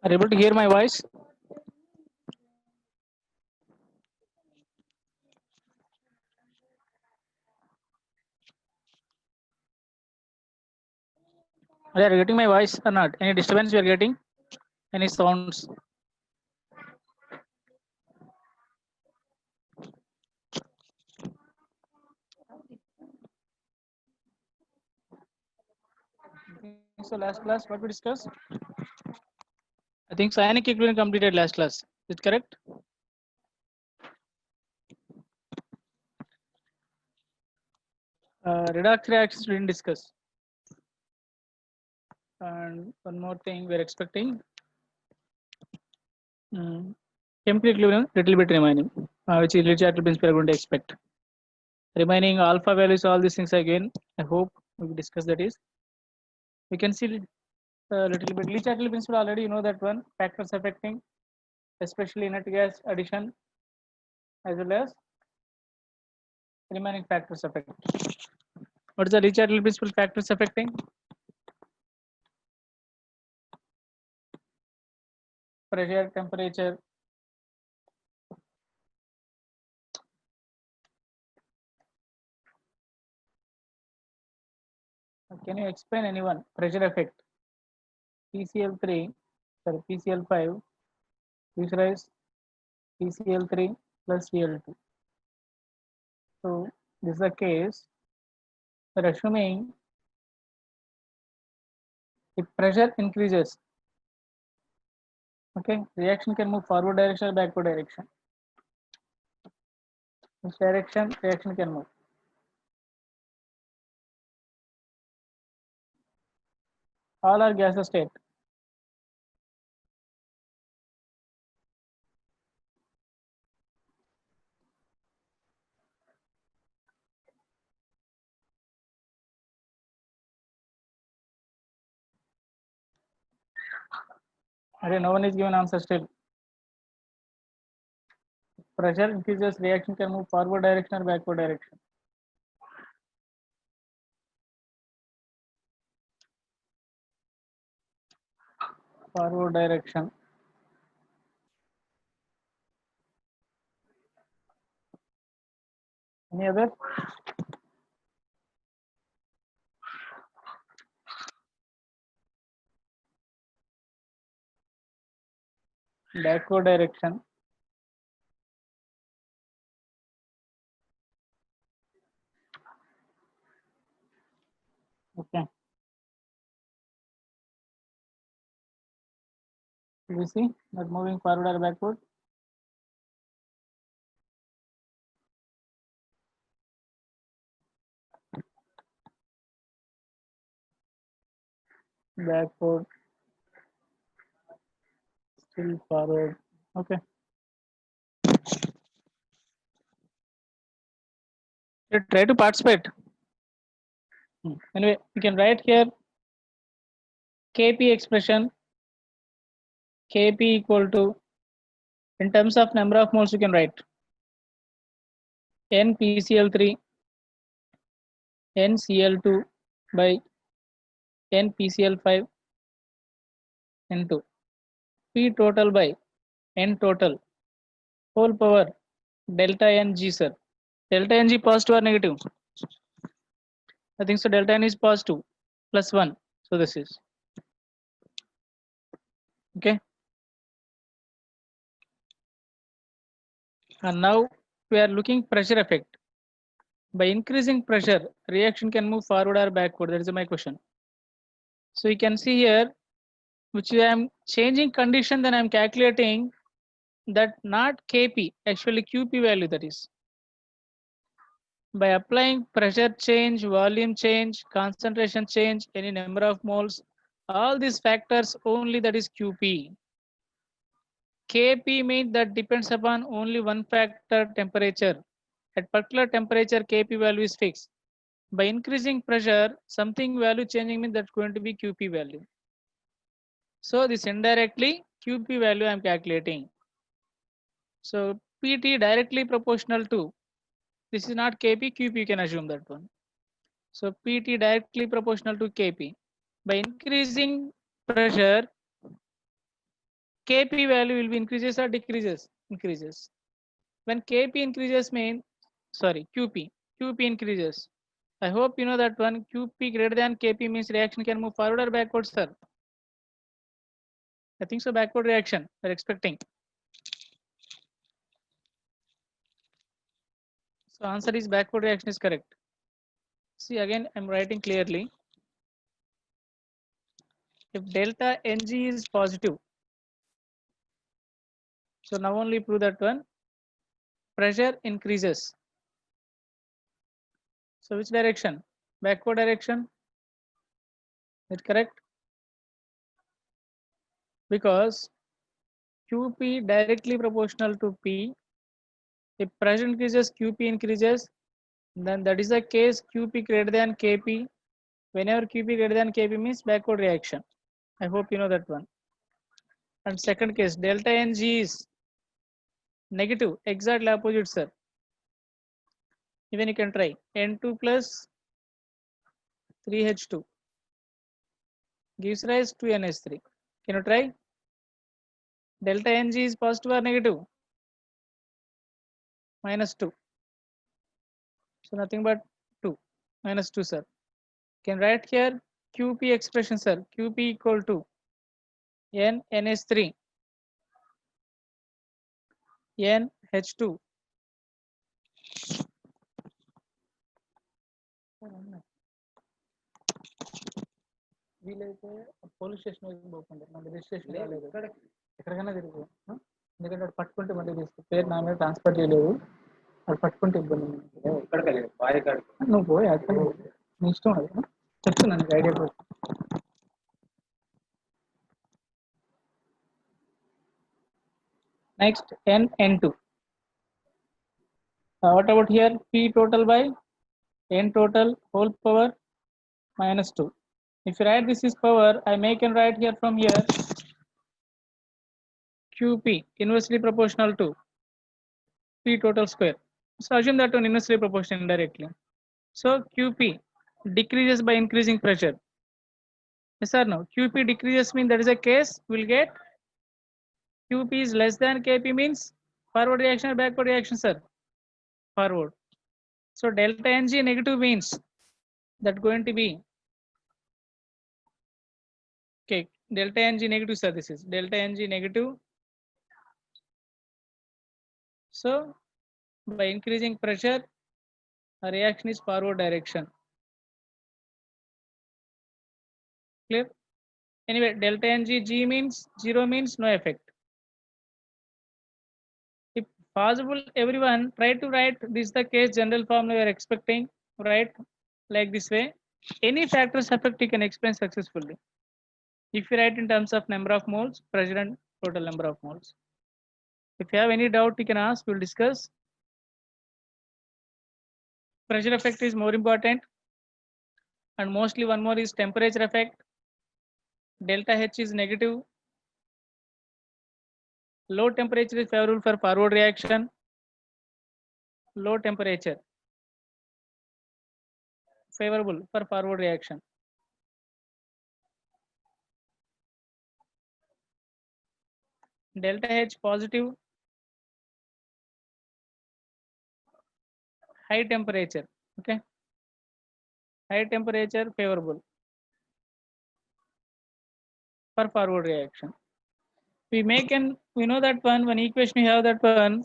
Are you able to hear my voice? Are you getting my voice or not? Any disturbance you are getting? Any sounds? So last class, what we discussed? I think cyanic equivalent completed last class. Is it correct? Redox reactions we didn't discuss. And one more thing we're expecting. Chemical equivalent little bit remaining, which is literature principle we are going to expect. Remaining alpha values, all these things again. I hope we will discuss that is. We can see a little bit. Literature principle already you know that one. Factors affecting, especially inert gas addition, as well as remaining factors affect. What is the Richard principle factors affecting? Pressure, temperature. Can you explain anyone? Pressure effect. PCl3, sorry, PCl5 pressurized PCl3 plus Cl2. So this is the case. We're assuming if pressure increases, okay, reaction can move forward direction or backward direction. Which direction reaction can move? All are gaseous state. Okay, no one is given answer still. Pressure increases, reaction can move forward direction or backward direction. Forward direction. Any other? Backward direction. Okay. We see that moving forward or backward. Backward. Still forward. Okay. Try to participate. Anyway, you can write here Kp expression. Kp equal to, in terms of number of moles, you can write N PCl3 N Cl2 by N PCl5 N2. P total by N total whole power delta N G, sir. Delta Ng positive or negative? I think so. Delta N is positive plus 1. So this is okay. And now we are looking pressure effect. By increasing pressure, reaction can move forward or backward. That is my question. So you can see here, which I am changing condition, then I am calculating that not Kp, actually Qp value, that is. By applying pressure change, volume change, concentration change, any number of moles, all these factors only, that is Qp. Kp means that depends upon only one factor, temperature. At particular temperature, Kp value is fixed. By increasing pressure, something value changing means that's going to be Qp value. So this indirectly Qp value I am calculating. So Pt directly proportional to, this is not Kp, Qp, you can assume that one. So Pt directly proportional to Kp. By increasing pressure, Kp value will be increases or decreases? Increases. When Kp increases mean, sorry, Qp increases. I hope you know that one. Qp greater than Kp means reaction can move forward or backward, sir. I think so, backward reaction we're expecting. So answer is backward reaction is correct. See, again I'm writing clearly. If delta Ng is positive, so now only prove that one, pressure increases. So which direction? Backward direction. Is it correct? Because Qp directly proportional to P. If pressure increases, Qp increases. Then that is the case Qp greater than Kp. Whenever Qp greater than Kp means backward reaction. I hope you know that one. And second case, delta Ng is negative, exactly opposite, sir. Even you can try N2 plus 3H2 gives rise to NH3. Can you try? Delta Ng is positive or negative? -2. So nothing but 2. -2, sir. Can write here Qp expression, sir. Qp equal to NH3 NH2. వీలైతే police station వైపు పోకుండా మన registration కాలేదు ఎక్కడికైనా తిరుగు ఎందుకంటే వాడు పట్టుకుంటే మళ్ళీ తీసుకో పేరు నా మీద ట్రాన్స్ఫర్ చేయలేదు వాడు పట్టుకుంటే ఇబ్బంది నువ్వు పోయి అక్కడ నీ ఇష్టం అది చెప్తున్నా నీకు ఐడియా పోయి next N2. What about here? P total by N total whole power -2. If you write this is power, I can write here from here Qp inversely proportional to P total square. So assume that one inversely proportional indirectly. So Qp decreases by increasing pressure. Yes or no? Qp decreases means that is a case. We'll get Qp is less than Kp means forward reaction or backward reaction, sir? Forward. So delta Ng negative means that going to be okay. Delta Ng negative, sir. This is delta Ng negative. So by increasing pressure, a reaction is forward direction. Clear? Anyway, delta Ng G means 0 means no effect. If possible, everyone try to write this the case general formula we are expecting, right? Like this way. Any factors effect you can explain successfully. If you write in terms of number of moles, pressure and total number of moles. If you have any doubt, you can ask, we'll discuss. Pressure effect is more important. And mostly one more is temperature effect. Delta H is negative. Low temperature is favorable for forward reaction. Low temperature favorable for forward reaction. Delta H positive. High temperature. Okay. High temperature favorable for forward reaction. We know that one equation we have that one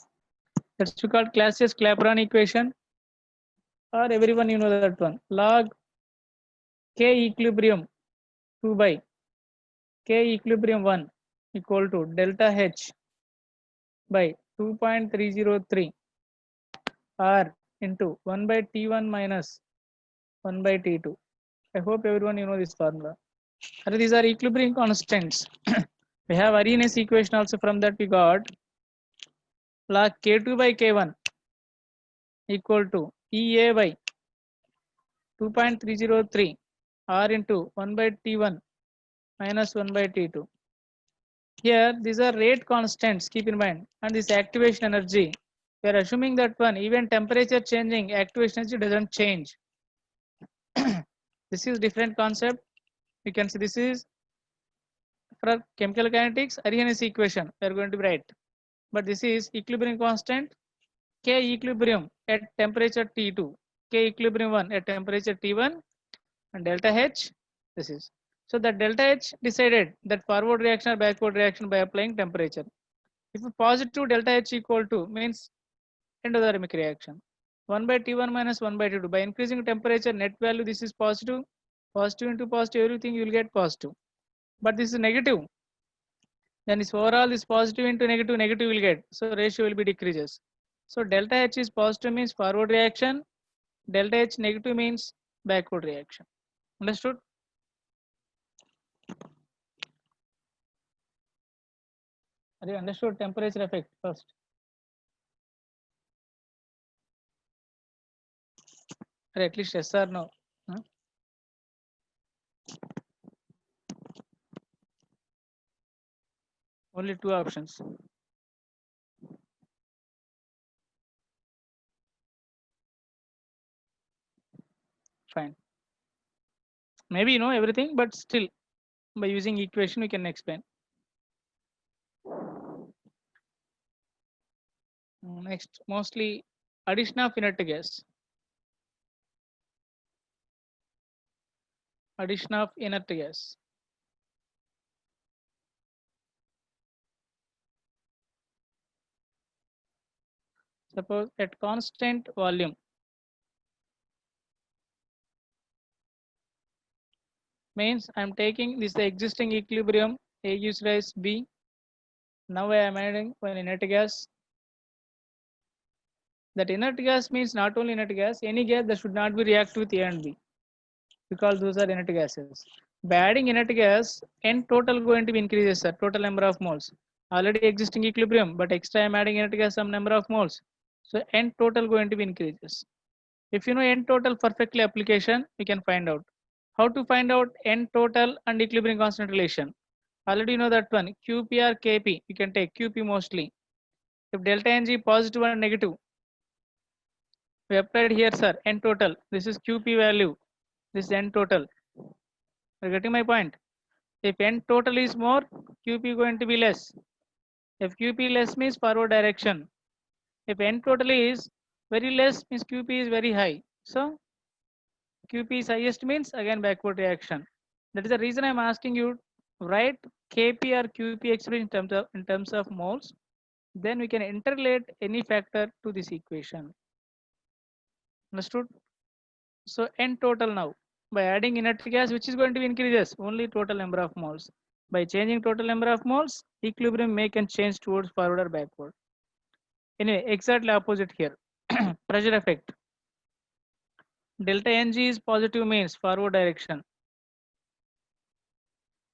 that's called Clapeyron equation, or everyone you know that one, log K equilibrium 2 by K equilibrium 1 equal to delta H by 2.303 R into 1 by T1 minus 1 by T2. I hope everyone you know this formula. These are equilibrium constants. We have Arrhenius equation also. From that we got log K2 by K1 equal to EA by 2.303 R into 1 by T1 minus 1 by T2. Here these are rate constants, keep in mind, and this activation energy. We are assuming that one even temperature changing, activation energy doesn't change. This is different concept. You can see this is for chemical kinetics, Arrhenius equation we are going to write, but this is equilibrium constant K equilibrium at temperature T2, K equilibrium 1 at temperature T1, and delta H this is. So the delta H decided that forward reaction or backward reaction by applying temperature. If a positive delta H equal to means endothermic reaction. 1 by T1 minus 1 by T2. By increasing temperature net value this is positive. Positive into positive everything you will get positive. But this is negative. Then this overall is positive into negative, negative will get. So ratio will be decreases. So delta H is positive means forward reaction. Delta H negative means backward reaction. Understood? Are you understood temperature effect first? Or at least yes or no? Huh? Only two options. Fine. Maybe you know everything, but still by using equation we can explain. Next, mostly addition of inert gas. Addition of inert gas. Suppose at constant volume, means I am taking this the existing equilibrium, A gives rise B. Now I am adding one inert gas. That inert gas means not only inert gas, any gas that should not be reactive with A and B, because those are inert gases. By adding inert gas, N total going to be increases, sir, total number of moles. Already existing equilibrium, but extra I am adding inert gas some number of moles. So N total going to be increases. If you know N total perfectly application, we can find out. How to find out N total and equilibrium constant relation? Already you know that one, QP or KP, you can take QP mostly. If delta Ng positive and negative, we applied here, sir, N total. This is QP value, this is N total. You're getting my point? If N total is more, QP going to be less. If QP less means forward direction. If N total is very less means QP is very high. So QP is highest means again backward reaction. That is the reason I'm asking you write Kp or Qp expression in terms of moles. Then we can interrelate any factor to this equation. Understood? So N total now by adding inert gas which is going to be increases only total number of moles. By changing total number of moles, equilibrium may can change towards forward or backward. Anyway, exactly opposite here. Pressure effect. Delta Ng is positive means forward direction.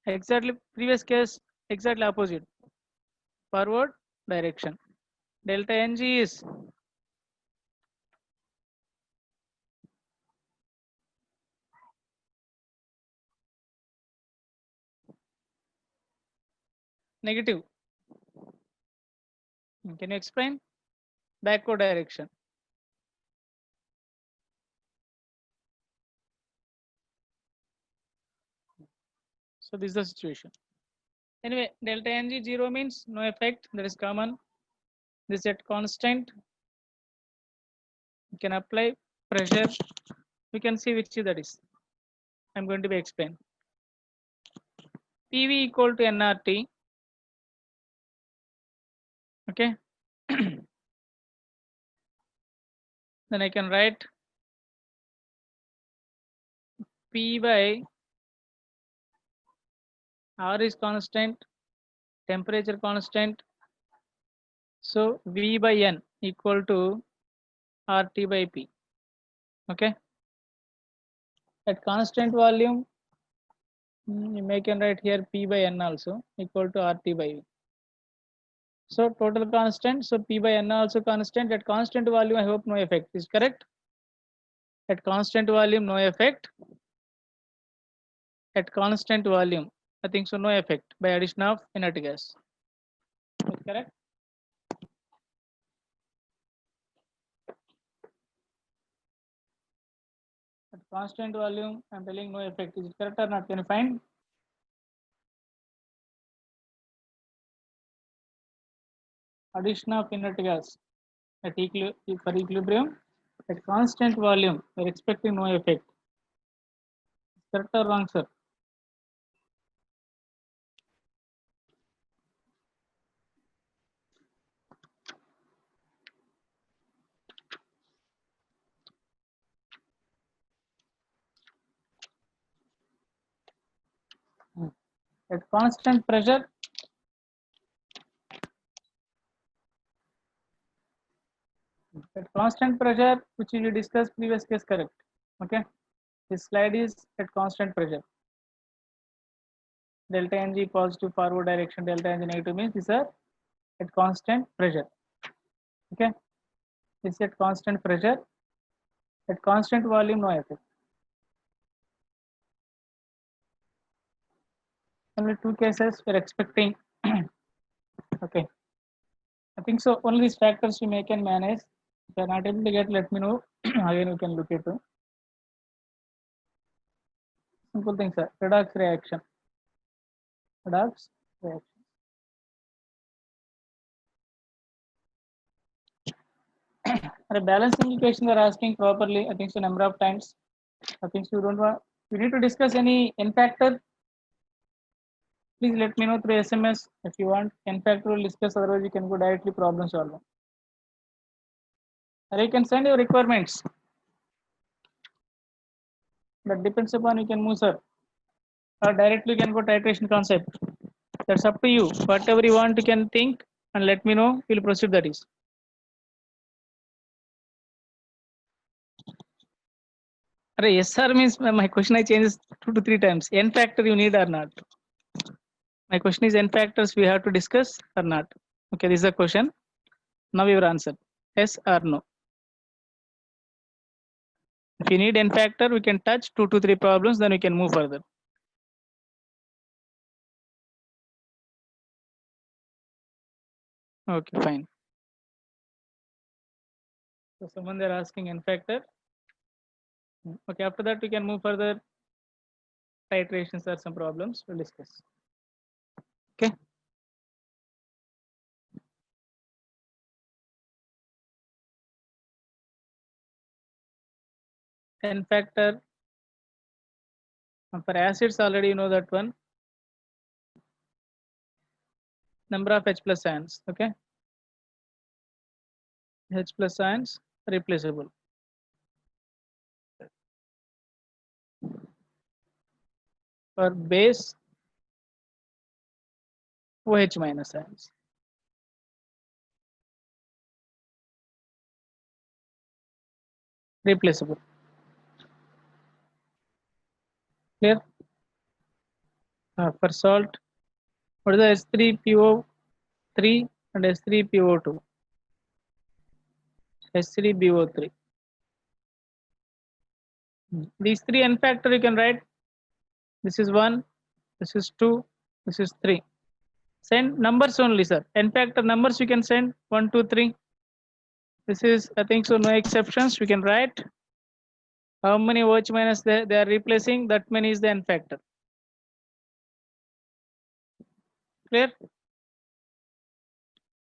Exactly previous case, exactly opposite. Forward direction. Delta Ng is negative. Can you explain? Backward direction. So this is the situation. Anyway, delta Ng 0 means no effect. That is common. This at constant. You can apply pressure. We can see which that is. I'm going to be explain. PV equal to nRT. Okay. Then I can write P by R is constant, temperature constant. So V by N equal to RT by P. Okay. At constant volume, you may can write here P by N also equal to RT by V. So total constant. So P by N also constant. At constant volume, I hope no effect is correct. At constant volume, no effect. At constant volume, I think so no effect by addition of inert gas. Is correct? At constant volume, I'm telling no effect. Is it correct or not? Can you find? addition of inert gas at for equilibrium at constant volume, we are expecting no effect. Correct or wrong, sir? At constant pressure, which we discussed previous case, correct. Okay, this slide is at constant pressure. Delta Ng positive forward direction, delta Ng negative means these are at constant pressure. Okay, this is at constant pressure. At constant volume, no effect. Only two cases we are expecting. Okay, I think so. Only these factors we can manage. If you are not able to get, let me know. Again, we can look into. Simple things, sir. Redox reaction. Redox reaction. A balancing equation they are asking properly. I think so. Number of times. I think so. You don't want. You need to discuss any n factor. Please let me know through SMS if you want. N factor will discuss. Otherwise, you can go directly problem solving. Or you can send your requirements. That depends upon you can move, sir. Or directly you can go titration concept. That's up to you. Whatever you want, you can think and let me know. We'll proceed. That is. Yes, sir means my question I changes 2 to 3 times. N factor you need or not? My question is n factors we have to discuss or not? Okay, this is the question. Now your answer. Yes or no? If you need n factor, we can touch 2 to 3 problems, then we can move further. Okay, fine. So someone they're asking n factor. Okay, after that we can move further. Titrations are some problems we'll discuss. Okay. N factor for acids already you know that one. Number of H plus ions. Okay. H plus ions replaceable. For base OH minus ions. Replaceable. Clear? For salt, what is the S3PO3 and S3PO2? S3BO3. These three n factor you can write. This is 1, this is 2, this is 3. Send numbers only, sir. N factor numbers you can send 1, 2, 3. This is, I think so, no exceptions. We can write how many OH minus they are replacing, that many is the n factor. Clear?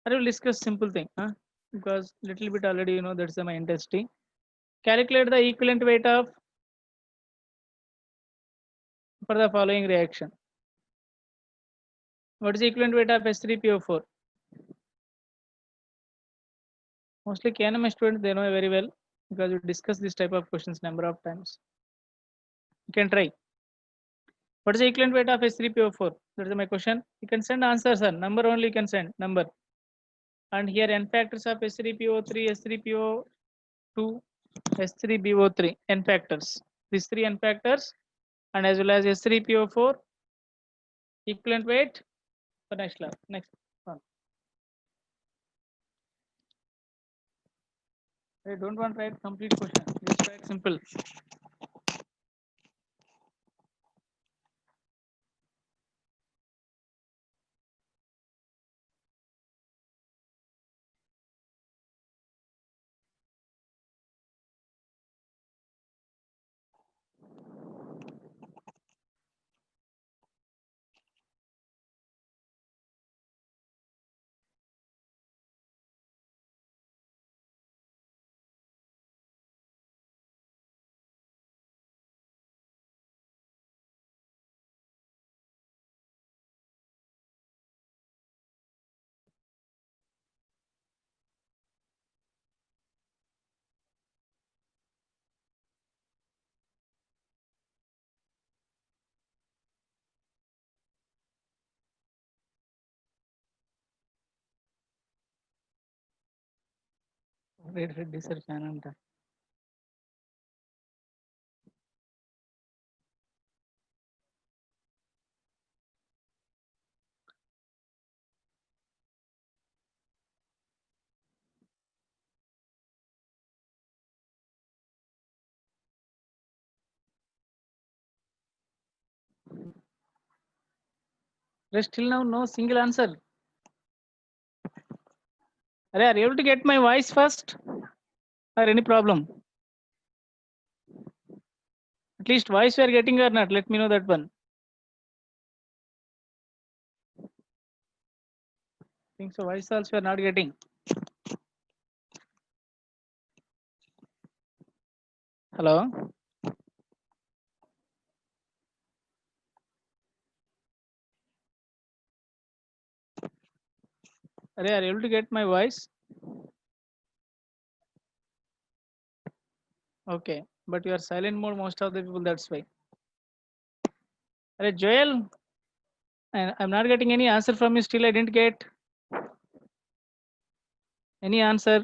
I will discuss simple thing, because little bit already you know that's my intensity. Calculate the equivalent weight of for the following reaction. What is the equivalent weight of S3PO4? Mostly KNM students they know very well because we discussed this type of questions number of times. You can try. What is the equivalent weight of S3PO4? That is my question. You can send answers, sir. Number only you can send number. And here n factors of S3PO3, S3PO2, S3BO3 n factors. These three n factors and as well as S3PO4 equivalent weight for next class. Next one. I don't want to write complete question. Just write simple. Ready sir fan anta. Still now no single answer. Are you able to get my voice first? Or any problem? At least voice you are getting or not? Let me know that one. Think so. Voice also you are not getting. Hello. Are you able to get my voice? Okay, but you are silent mode most of the people. That's why. Joel, I'm not getting any answer from you. Still, I didn't get any answer.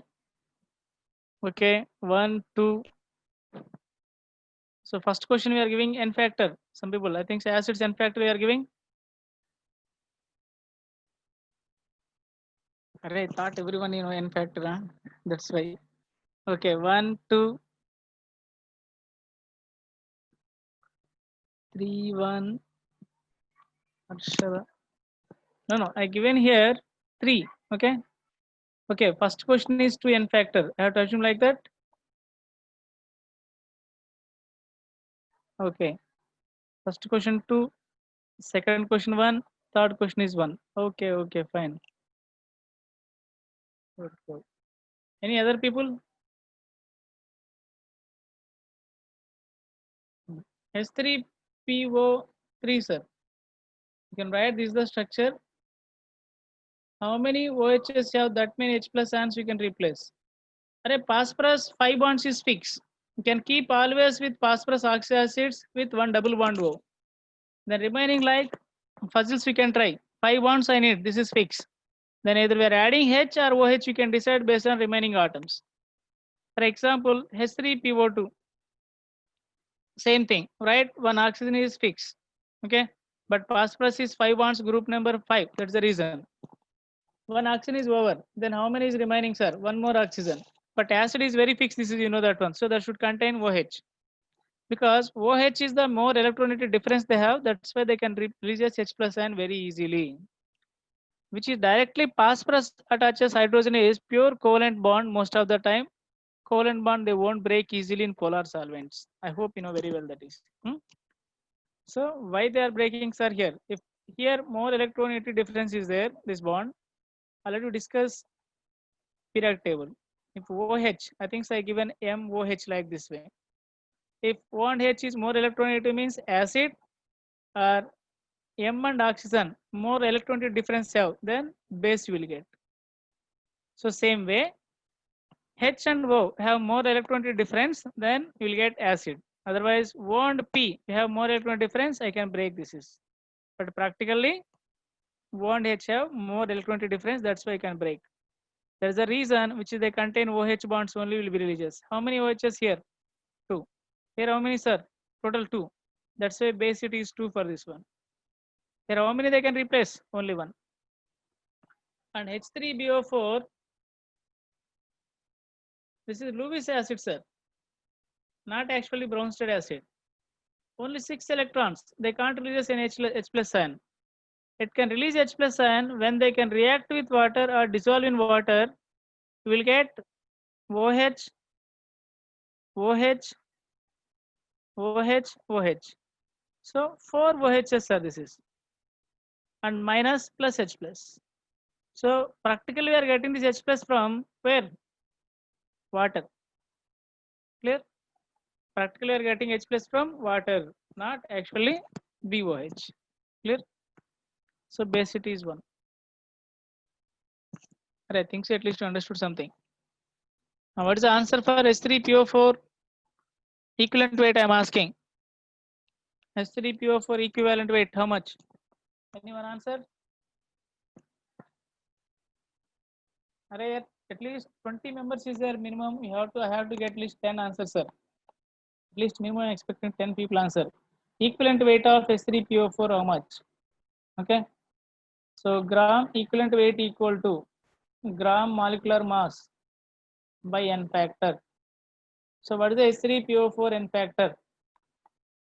Okay, 1, 2. So first question we are giving n factor. Some people, I think, acids n factor we are giving. I thought everyone n factor. Huh? That's why. Okay, 1, 2, 3, 1. No. I given here 3. Okay. Okay. First question is to n factor. I have to assume like that. Okay. First question 2. Second question 1. Third question is 1. Okay. Fine. Okay. Any other people? H3PO3, sir. You can write this is the structure. How many OHs have that many H plus ions you can replace? Phosphorus 5 bonds is fixed. You can keep always with phosphorus oxyacids with one double bond O. The remaining like fuzzles we can try. 5 bonds I need. This is fixed. Then either we are adding H or OH you can decide based on remaining atoms. For example, H3PO2. Same thing, right? One oxygen is fixed. Okay. But phosphorus is 5 bonds group number 5. That's the reason. One oxygen is over. Then how many is remaining, sir? One more oxygen. But acid is very fixed. This is that one. So that should contain OH. Because OH is the more electronegativity difference they have. That's why they can release H plus ion very easily. Which is directly phosphorus attaches hydrogen is pure covalent bond most of the time. Covalent bond they won't break easily in polar solvents. I hope you know very well that is. So why they are breaking, sir? Here, if here more electronegativity difference is there, this bond. I'll let you discuss periodic table. If OH, I think so I given MOH like this way. If O and H is more electronegative means acid, or M and oxygen more electronegative difference have, then base you will get. So same way, H and O have more electronegative difference, then you will get acid. Otherwise, O and P have more electron difference, I can break this is. But practically, O and H have more electron difference, that's why I can break. There is a reason which is they contain OH bonds only will be releases. How many OHs here? 2. Here how many, sir? Total 2. That's why base it is 2 for this one. Here how many they can replace? Only 1. And H3BO4, this is Lewis acid, sir. Not actually Bronsted acid. Only 6 electrons. They can't release an H plus ion. It can release H plus ion when they can react with water or dissolve in water. You will get OH, OH, OH. So 4 OHs are this is. And minus plus H plus. So practically we are getting this H plus from where? Water. Clear? Practically we are getting H plus from water, not actually BOH. Clear? So basicity is 1. I think so at least you understood something. Now what is the answer for H3PO4 equivalent weight I am asking? H3PO4 equivalent weight, how much? Anyone answer? At least 20 members is there minimum. You have to get at least 10 answers, sir. At least minimum expecting 10 people answer. Equivalent weight of H3PO4 how much? Okay. So gram equivalent weight equal to gram molecular mass by n factor. So what is the H3PO4 n factor?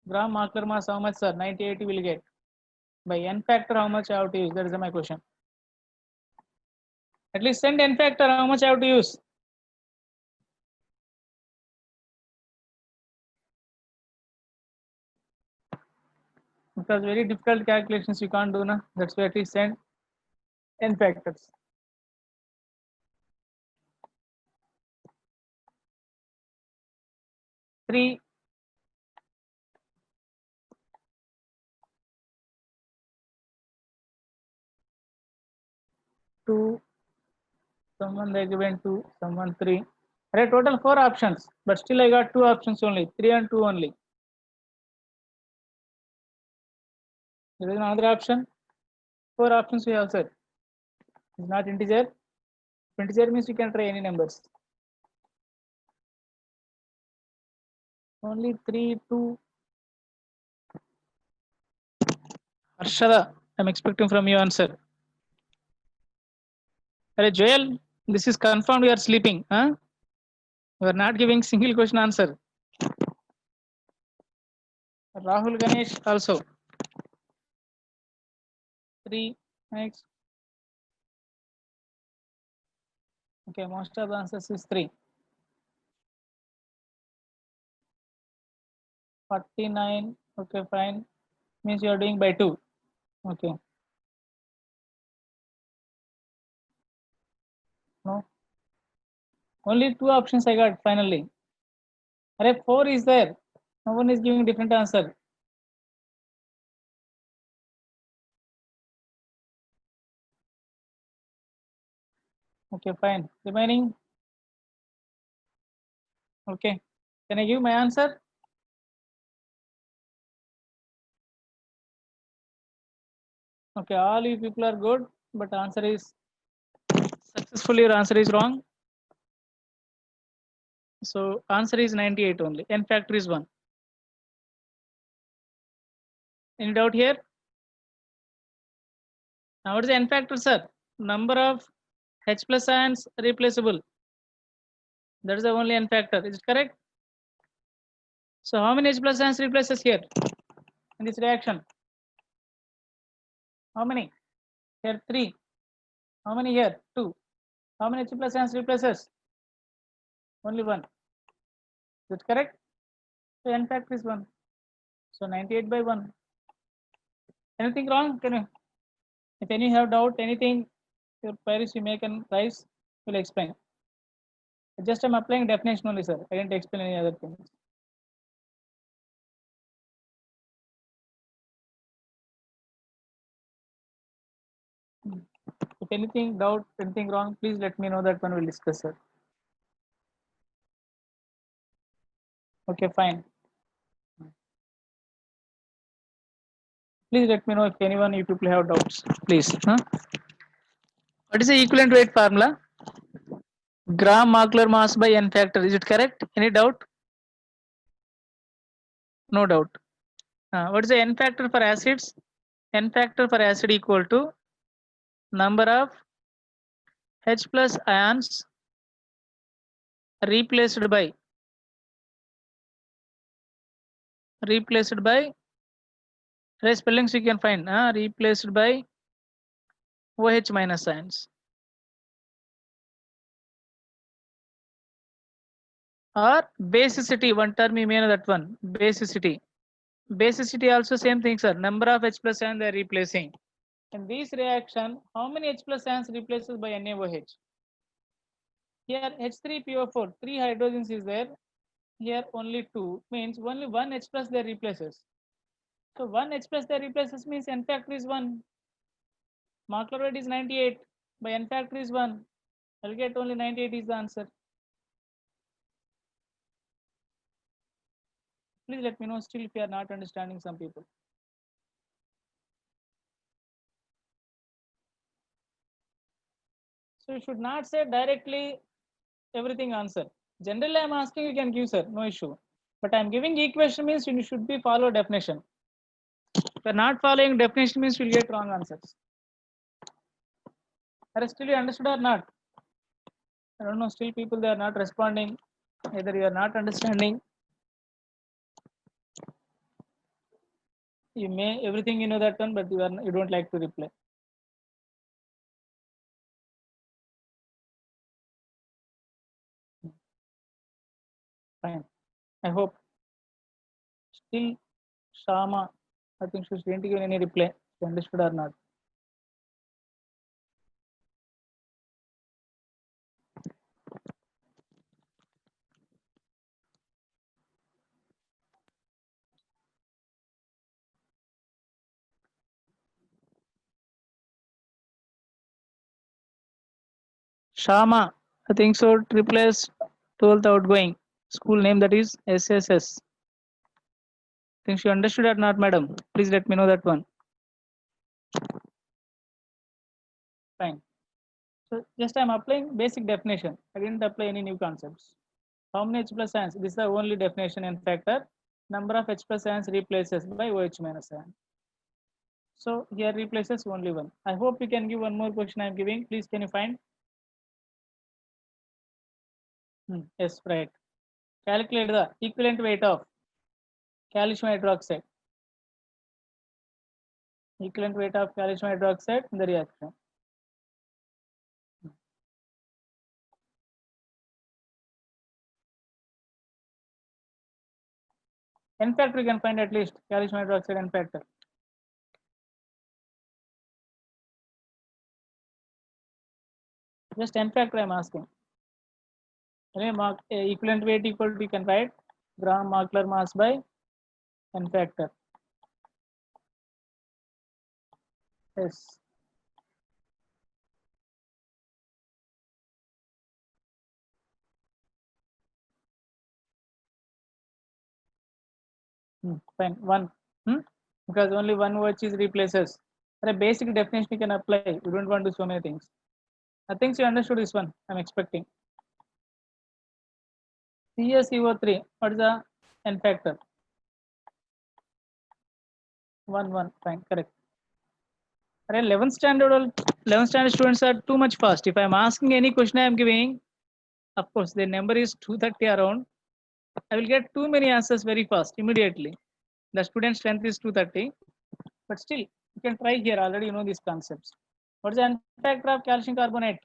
Gram molecular mass how much, sir? 98 you will get. By n factor how much I have to use? That is my question. At least send n factor how much I have to use? Because very difficult calculations you can't do, na. That's why at least send n factors. Three. Two. Someone they given two. Someone three. Right, total 4 options, but still I got 2 options only. 3 and 2 only. There is another option. 4 options we have said. It's not integer. Integer means you can try any numbers. Only 3, 2. Harshada, I'm expecting from you answer. Hey, Joel, this is confirmed you are sleeping. Huh? You are not giving single question answer. Rahul Ganesh also. 3. Next. Okay, most of the answers is 3. 49. Okay, fine. Means you are doing by 2. Okay. No. Only 2 options I got finally. 4 is there. No one is giving different answer. Okay, fine. Remaining. Okay. Can I give my answer? Okay, all you people are good, but answer is successfully your answer is wrong. So answer is 98 only. N factor is 1. Any doubt here? Now what is the n factor, sir? Number of H plus ions replaceable. That is the only n factor. Is it correct? So how many H plus ions replaces here in this reaction? How many? Here 3. How many here? 2. How many H plus ions replaces? Only 1. Is it correct? So n factor is 1. So 98 by 1. Anything wrong? Can you? If any have doubt, anything, your queries you make and rise, will explain. Just I'm applying definition only, sir. I didn't explain any other things. If anything doubt, anything wrong, please let me know. That one will discuss, sir. Okay, fine. Please let me know if anyone you people have doubts. Please. Huh? What is the equivalent weight formula? Gram molecular mass by n factor. Is it correct? Any doubt? No doubt. What is the n factor for acids? N factor for acid equal to number of H plus ions replaced by spellings you can find. Replaced by OH minus ions. Or basicity, one term you may know that one. Basicity. Basicity also same thing, sir. Number of H plus ions they are replacing. In this reaction, how many H plus ions replaces by NaOH? Here H3PO4, 3 hydrogens is there. Here only 2, means only 1 H plus they replaces. So 1 H plus they replaces means n factor is 1. Molecular weight is 98. By n factor is 1. I'll get only 98 is the answer. Please let me know still if you are not understanding some people. So you should not say directly everything answer. Generally, I'm asking, you can give, sir, no issue. But I'm giving equation means you should be follow definition. If you're not following definition means you'll get wrong answers. Are still you understood or not? I don't know, still people they are not responding. Either you are not understanding. You may everything you know that one, but you don't like to reply. Fine. I hope. Still Shama, I think she didn't give any reply. She understood or not. Shama, I think so. Replace 12th outgoing. School name that is SSS. Think she understood or not, madam? Please let me know that one. Fine. So just I'm applying basic definition. I didn't apply any new concepts. How many H plus ions? This is the only definition and factor. Number of H plus ions replaces by OH minus ion. So here replaces only one. I hope you can give one more question I'm giving. Please can you find? Yes, right. Calculate the equivalent weight of calcium hydroxide. Equivalent weight of calcium hydroxide in the reaction. N factor you can find at least calcium hydroxide N factor. Just N factor I'm asking. Anyway, equivalent weight equal to you can write gram molecular mass by N factor. Yes. Fine. One. Because only one word is replaces. For a basic definition you can apply. You don't want to do so many things. I think you understood this one. I'm expecting. CaCO3. What is the N factor? 1. Fine. Correct. 11th standard students are too much fast. If I'm asking any question I'm giving, of course, the number is 230 around. I will get too many answers very fast, immediately. The student strength is 230, but still, you can try here. Already you know these concepts. What is the N factor of calcium carbonate?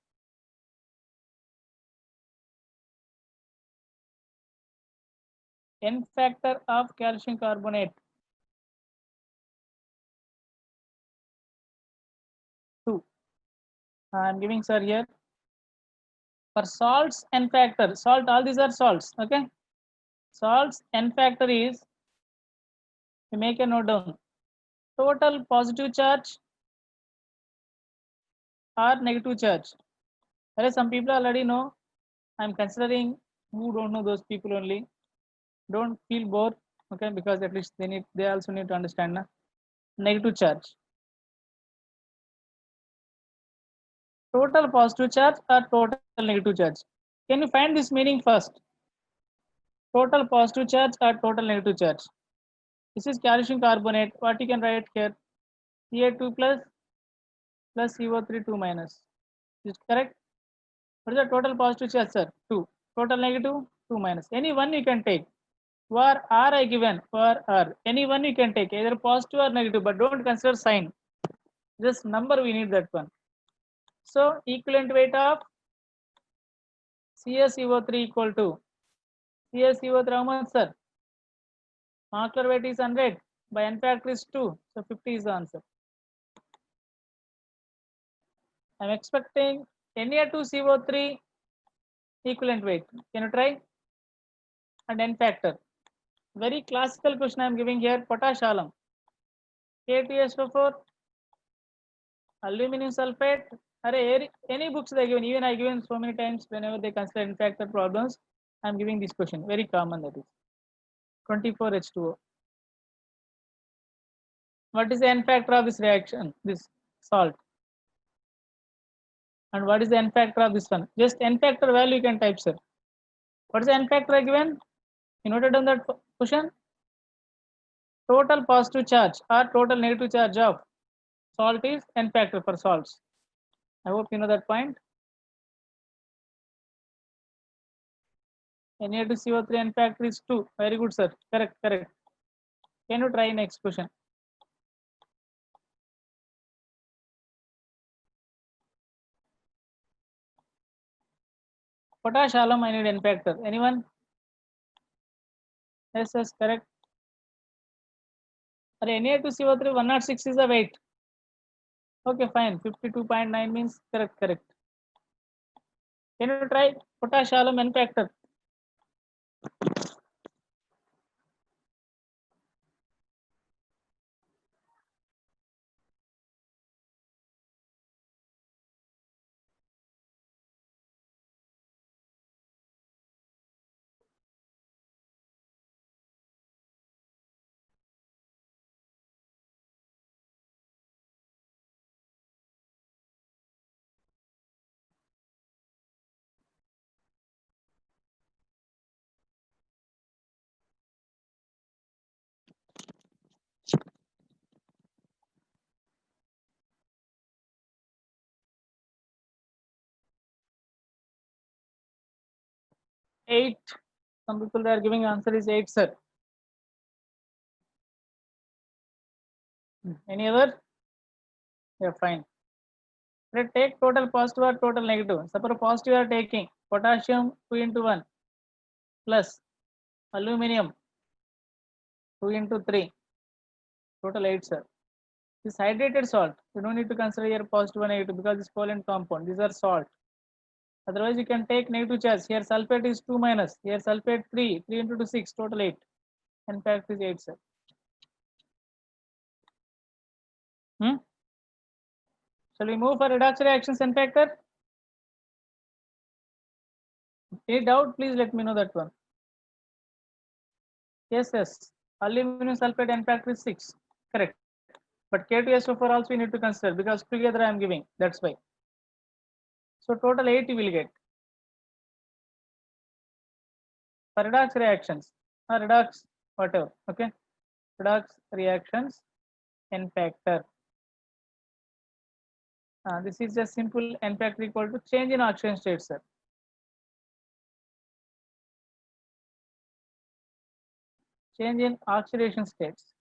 N factor of calcium carbonate. 2. I'm giving sir here. For salts, N factor. Salt, all these are salts. Okay. Salts, N factor is, you make a note down. Total positive charge or negative charge. Whereas some people already know. I'm considering who don't know those people only. Don't feel bored, okay? Because at least they also need to understand negative charge. Total positive charge or total negative charge. Can you find this meaning first? Total positive charge or total negative charge. This is calcium carbonate. What you can write here? Ca2 plus CO3 2 minus. Is it correct? What is the total positive charge, sir? 2. Total negative 2 minus. Any one you can take. For R I given for R. Any one you can take, either positive or negative, but don't consider sign. Just number we need that one. So equivalent weight of CaCO3 equal to CaCO3 how much, sir? Molecular weight is 100 by N factor is 2, so 50 is the answer. I'm expecting Na2CO3 equivalent weight. Can you try? And N factor. Very classical question I'm giving here. Potash alum. K2SO4. Aluminum sulfate. Any books they given, even I given so many times whenever they consider N factor problems, I'm giving this question. Very common, that is 24H2O. What is the N factor of this reaction? This salt. And what is the n factor of this one? Just n factor value you can type, sir. What is the n factor given? You noted down that question? Total positive charge or total negative charge of salt is n factor for salts. I hope you know that point. Na2CO3 n factor is 2. Very good, sir. Correct, correct. Can you try next question? Potash alum I need n factor. Anyone? Yes, yes, correct. Na2CO3 106 is the weight. Okay, fine. 52.9 means correct, correct. Can you try potash alum n factor? Eight. Some people they are giving answer is 8, sir. Any other? Yeah, fine. Let's take total positive or total negative. Suppose positive you are taking potassium 2 into 1 plus aluminum 2 into 3. Total 8, sir. This hydrated salt, you don't need to consider here positive or negative because it's covalent compound. These are salt. Otherwise, you can take negative charge. Here sulfate is 2 minus. Here sulfate 3. 3 into 2, 6. Total 8. In fact, is 8, sir. Shall we move for redox reactions n factor? Any doubt? Please let me know that one. Yes, yes. Aluminum sulfate n factor is 6. Correct. But K2SO4 also we need to consider because together I am giving. That's why. So total 8 you will get. For redox reactions or redox whatever. Okay. Redox reactions n factor. This is just simple n factor equal to change in oxidation state, sir. Change in oxidation states.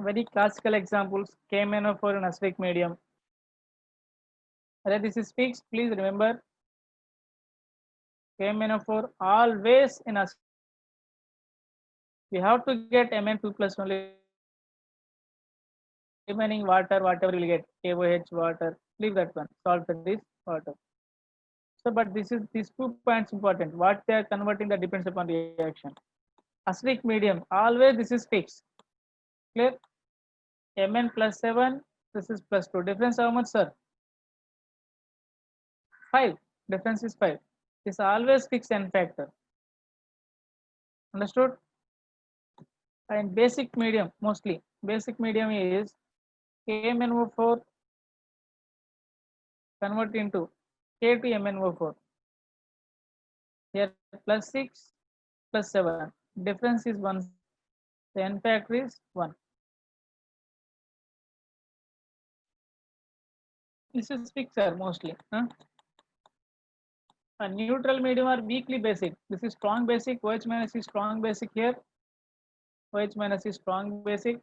Very classical examples, KMnO4 in acidic medium. Whether this is fixed, please remember KMnO4 always in acidic. We have to get Mn2 plus only, remaining water, whatever we get, KOH water, leave that one, salt that is water. So, but this is these 2 points important. What they are converting that depends upon reaction. Acidic medium, always this is fixed. Clear? Mn plus 7, this is plus 2. Difference how much, sir? 5. Difference is 5. This always fixed n factor. Understood? And basic medium, mostly. Basic medium is KMnO4 convert into K to MnO4. Here plus 6 plus 7. Difference is 1. The n factor is 1. This is fixed, sir, mostly. A neutral medium are weakly basic. This is strong basic. OH minus is strong basic here. OH minus is strong basic.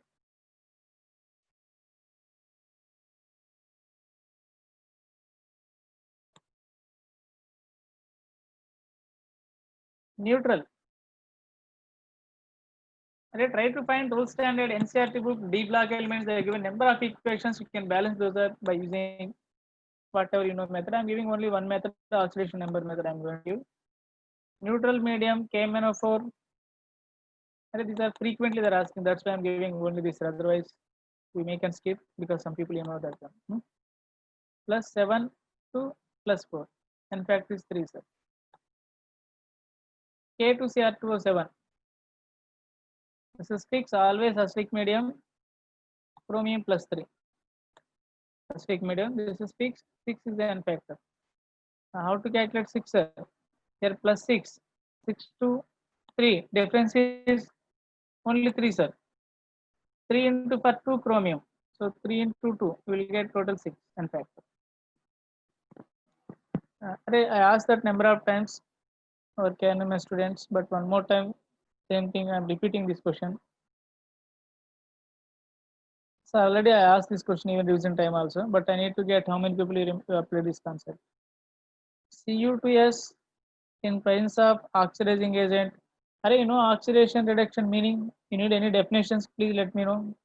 Neutral. Try to find rule standard NCERT book D block elements. They are given number of equations. You can balance those up by using whatever you know method. I'm giving only one method, the oxidation number method. I'm going to give neutral medium KMnO4. These are frequently they're asking. That's why I'm giving only this. Otherwise, we may can skip because some people you know that one. Plus 7 to plus 4. In fact, is 3, sir. K2CR207. This is fixed, always acidic medium, chromium plus 3. Acidic medium, this is fixed, 6 is the n factor. Now how to calculate 6, sir? Here plus 6, 6 to 3. Difference is only 3, sir. 3 into for 2 chromium. So 3 into 2, we will get total 6 n factor. I asked that number of times our KNMS students, but one more time, same thing, I am repeating this question. So already I asked this question even revision time also, but I need to get how many people apply this concept. Cu2s in presence of oxidizing agent. Are you know oxidation reduction meaning? You need any definitions? Please let me know.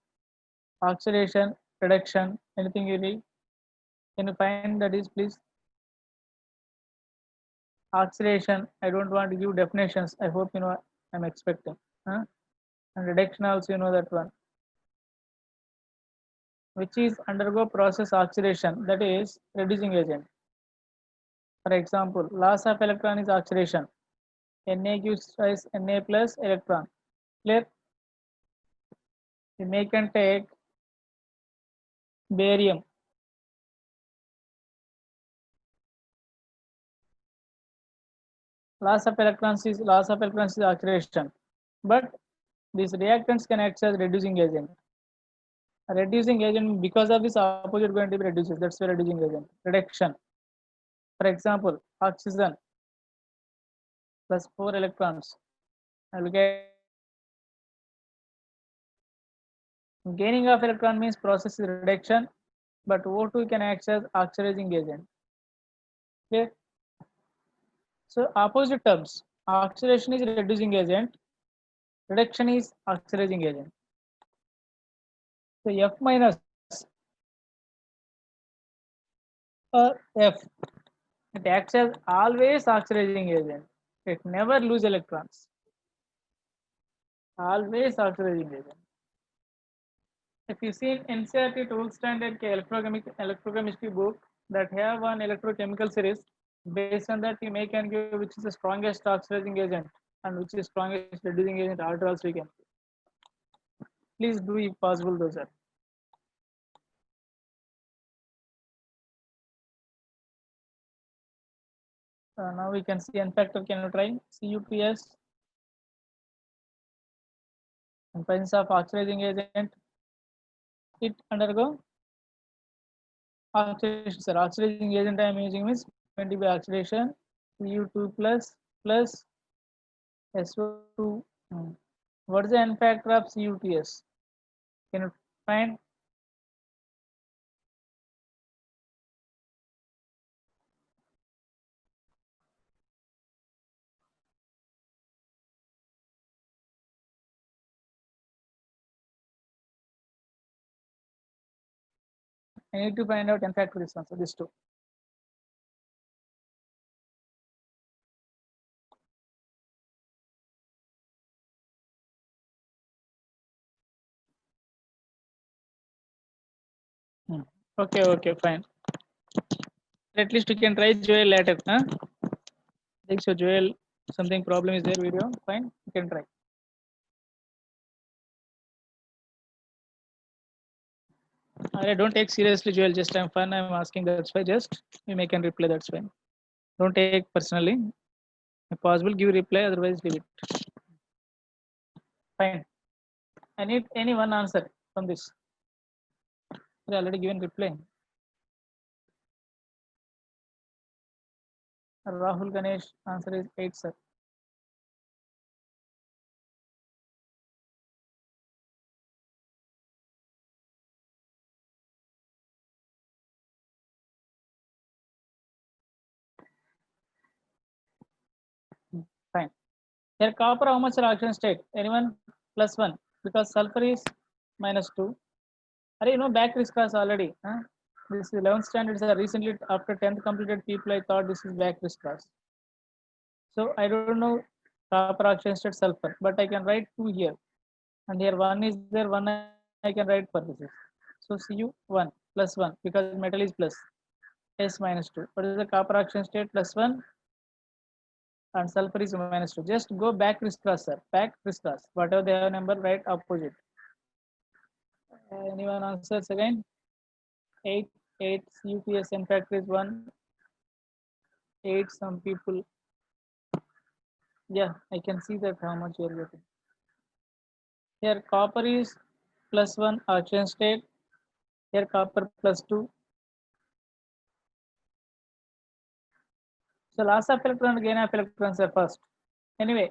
Oxidation reduction. Anything you read? Can you find that is please? Oxidation. I don't want to give definitions. I hope you know I'm expecting. Huh? And reduction also you know that one. Which is undergo process oxidation, that is reducing agent. For example, loss of electron is oxidation. Na gives rise Na plus electron. Clear? We may can take barium. Loss of electrons is oxidation, but these reactants can act as reducing agent. A reducing agent, because of this opposite going to be reduces. That's the reducing agent. Reduction. For example, oxygen plus 4 electrons. I will get gaining of electron means process is reduction, but O2 can act as oxidizing agent. Okay. So opposite terms, oxidation is reducing agent, reduction is oxidizing agent. So F minus or F, it acts as always oxidizing agent. It never lose electrons. Always oxidizing agent. If you see in NCERT 12th standard electrochemistry book that have one electrochemical series, based on that you may can give which is the strongest oxidizing agent and which is strongest reducing agent order also you can. Please do if possible those are. Now we can see n factor, can you try? CuPs in presence of oxidizing agent, it undergo oxidation. Sir, oxidizing agent I am using means going to be oxidation Cu2 plus SO2. What is the n factor of CuTs? Can you find? I need to find out n factor this one. So this two. Okay, fine. At least you can try Joel later. Huh? I think so, Joel. Something problem is there. Video. Fine. You can try. I don't take seriously, Joel. Just I'm fun. I'm asking. That's why. Just you may can reply. That's fine. Don't take personally. If possible, give reply. Otherwise, leave it. Fine. I need any one answer from this. I already given reply. Rahul Ganesh, answer is 8, sir. Fine. Here copper, how much reaction state? Anyone? +1, because sulfur is -2. Are you know back class already? Huh? This 11th standards are recently after 10th completed people. I thought this is back class. So I don't know copper reaction state sulfur, but I can write 2 here. And here 1 is there, 1 I can write for this. So Cu1 +1 because metal is plus S -2. What is the copper reaction state? +1. and sulfur is -2. Just go back crisscross, sir. Back crisscross. Whatever they have number, right opposite. Anyone answers again? 8, 8, UPS n factor is 1, 8, some people. Yeah, I can see that how much you are getting. Here copper is +1 oxygen state. Here copper +2. So loss of electron, gain of electrons are first. Anyway,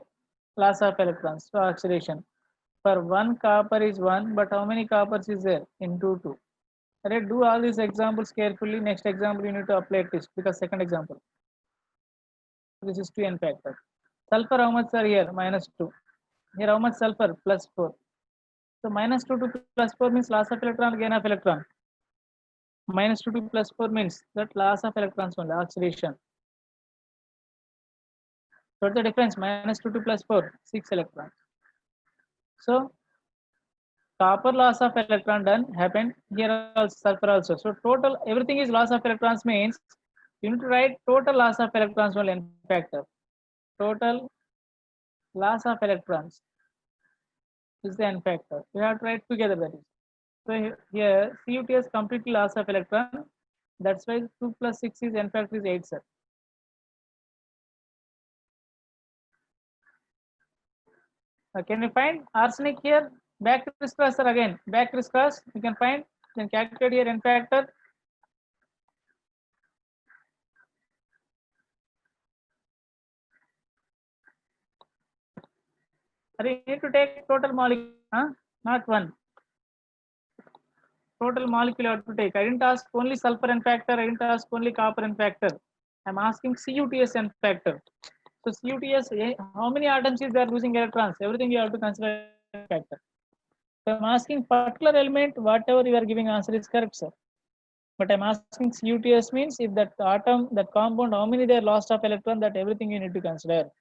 loss of electrons, so oxidation. For one copper is 1, but how many coppers is there? Into 2. Alright, do all these examples carefully. Next example you need to apply this because second example. This is 2 n factor. Sulfur how much are here? -2. Here how much sulfur? +4. So -2 to +4 means loss of electron, gain of electron. -2 to +4 means that loss of electrons only, oxidation. What's the difference? -2 to +4, 6 electrons. So copper loss of electron done happened here also, sulfur also. So total everything is loss of electrons means you need to write total loss of electrons only n factor. Total loss of electrons is the n factor. We have to write together that is. So here CUT is completely loss of electron. That's why 2 plus 6 is n factor is 8, sir. Can you find arsenic here? Back crisscross, sir, again. Back crisscross. You can find. You can calculate here n factor. You need to take total molecule, huh? Not one. Total molecule you have to take. I didn't ask only sulfur n factor. I didn't ask only copper n factor. I'm asking CUTS n factor. So CUTS, how many atoms is there losing electrons? Everything you have to consider n factor. So I'm asking particular element, whatever you are giving answer is correct, sir. But I'm asking CUTS means if that atom, that compound, how many they are lost of electron, that everything you need to consider.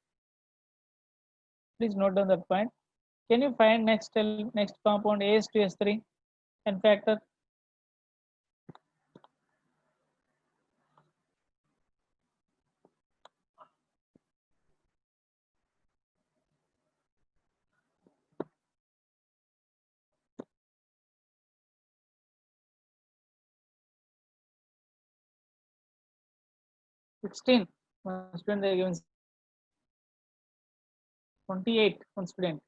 Please note down that point. Can you find next compound AS2S3 n factor? (16). One student they are given 28. One student.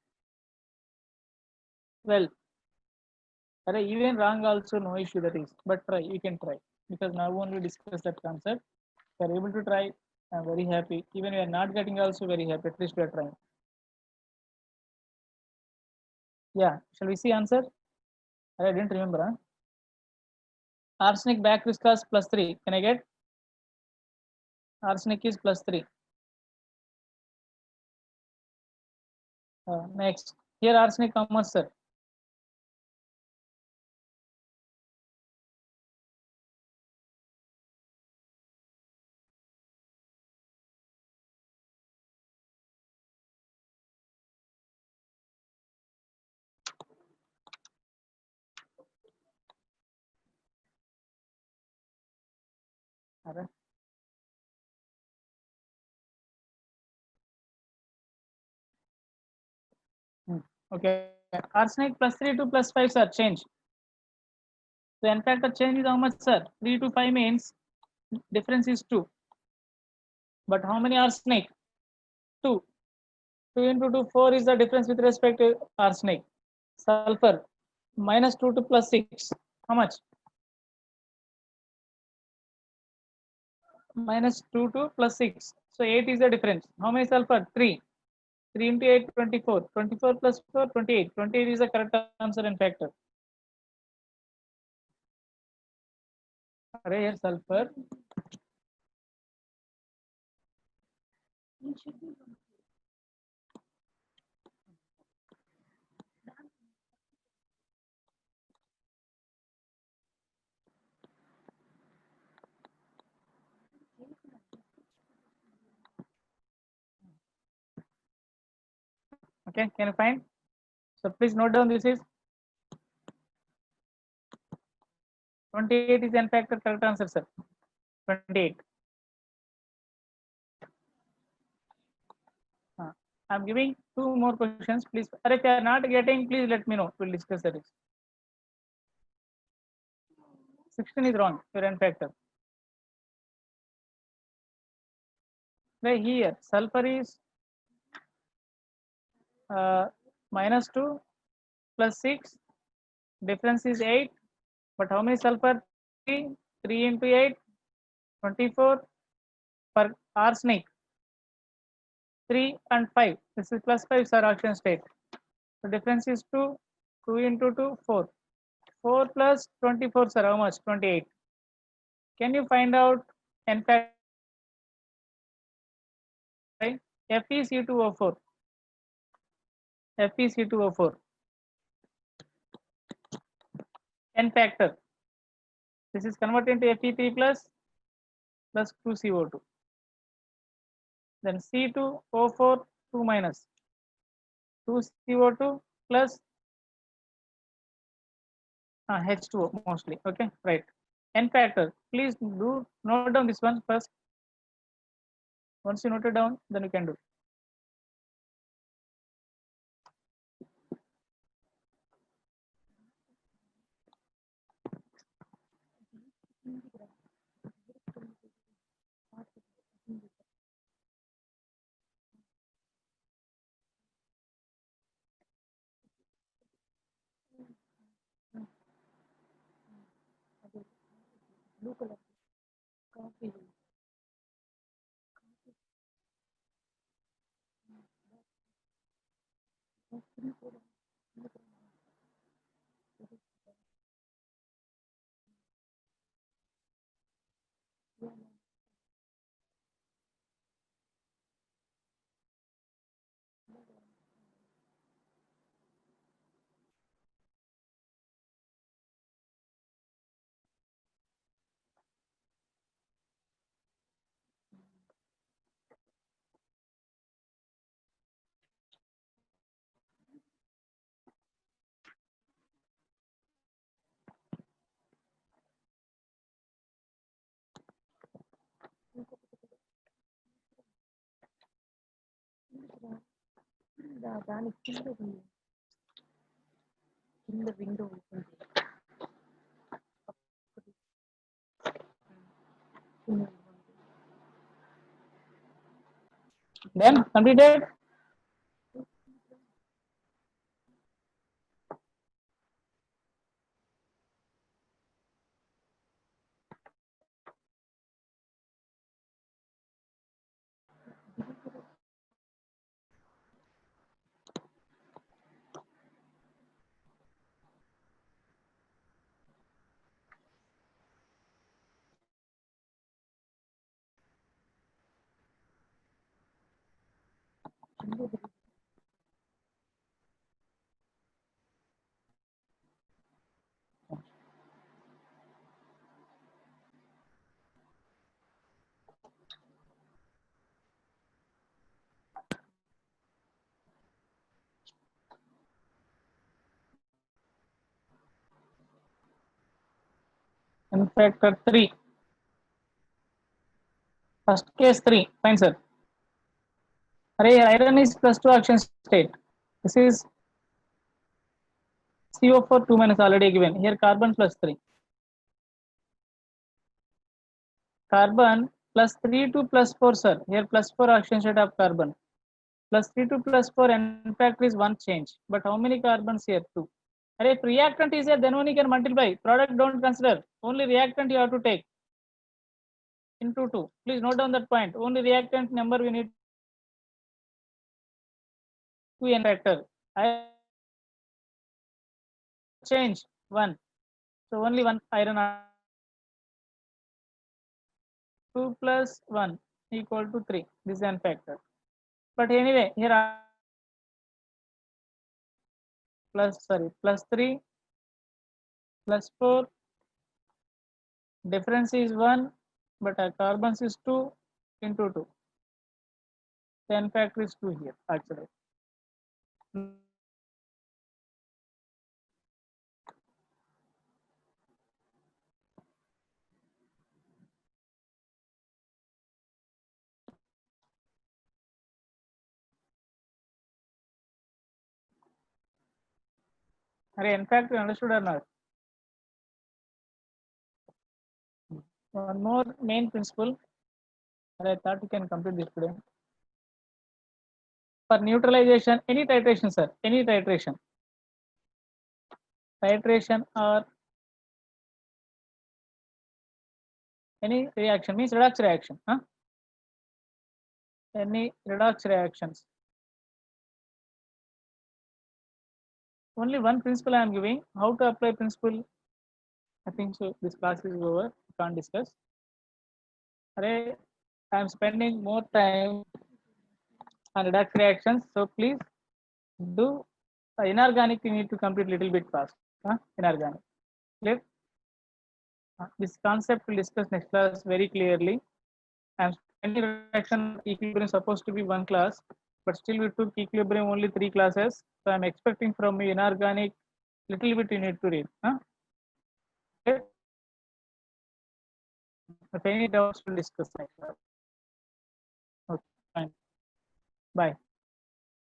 Well, even wrong also no issue that is, but try. You can try because now only discuss that concept. If you are able to try, I'm very happy. Even if you are not getting also very happy. At least we are trying. Yeah. Shall we see answer? I didn't remember. Huh? Arsenic back crisscross +3. Can I get? Arsenic is +3. Next. Here arsenic how much, sir? Okay. Arsenic +3 to +5, sir. Change. So n factor change is how much, sir? 3 to 5 means difference is 2. But how many arsenic? 2. 2 into 2, 4 is the difference with respect to arsenic. Sulfur -2 to +6. How much? -2 to +6. So 8 is the difference. How many sulfur? 3. 3 into 8, 24. 24 plus 4, 28. 28 is the correct answer and factor. Array here sulfur. Okay, can you find? So please note down this is 28 is n factor correct answer, sir. 28. I'm giving 2 more questions, please. Or if you are not getting, please let me know. We'll discuss it. 16 is wrong. Your n factor. Right here, sulfur is -2 plus 6. Difference is 8. But how many sulfur? 3. 3 into 8, 24. For arsenic, 3 and 5. This is plus 5 sir oxidation state. The difference is 2. 2 into 2, 4. 4 plus 24, sir, how much? 28. Can you find out n factor? FeC2O4. FeC2O4. N factor. This is converted into Fe3 plus 2CO2. Then C2O4, 2 minus 2CO2 plus H2O mostly. Okay, right. N factor. Please do note down this one first. Once you note it down, then you can do. Blue color. Coffee. దాని కింద window open Then completed. N factor 3. First case 3. Fine, sir. Array iron is plus 2 oxidation state. This is CO4 2 minus already given. Here carbon plus 3. Carbon plus 3 to plus 4, sir. Here plus 4 oxidation state of carbon. Plus 3 to plus 4 N factor is 1 change. But how many carbons here? 2. Array if reactant is here, then only you can multiply. Product don't consider. Only reactant you have to take. Into 2. Please note down that point. Only reactant number we need to N factor. I change 1. So only 1 iron 2 plus 1 equal to 3. This is N factor. But anyway, here plus 3 plus 4. Difference is 1, but carbons is 2 into 2. 10 factor is 2 here actually. Array, in fact, you understood or not? One more main principle. I thought you can complete this today. For neutralization, any titration, sir, any titration or any reaction means redox reaction. Any redox reactions. Only one principle I am giving. How to apply principle? I think so. This class is over. Can't discuss. Array, I am spending more time on redox reactions. So please do inorganic. You need to complete little bit fast. Inorganic. Clear? This concept will discuss next class very clearly. I'm spending reaction equilibrium supposed to be one class, but still we took equilibrium only 3 classes. So I'm expecting from you inorganic little bit you need to read. Okay. If any doubts, we'll discuss next class. Okay, fine. Bye.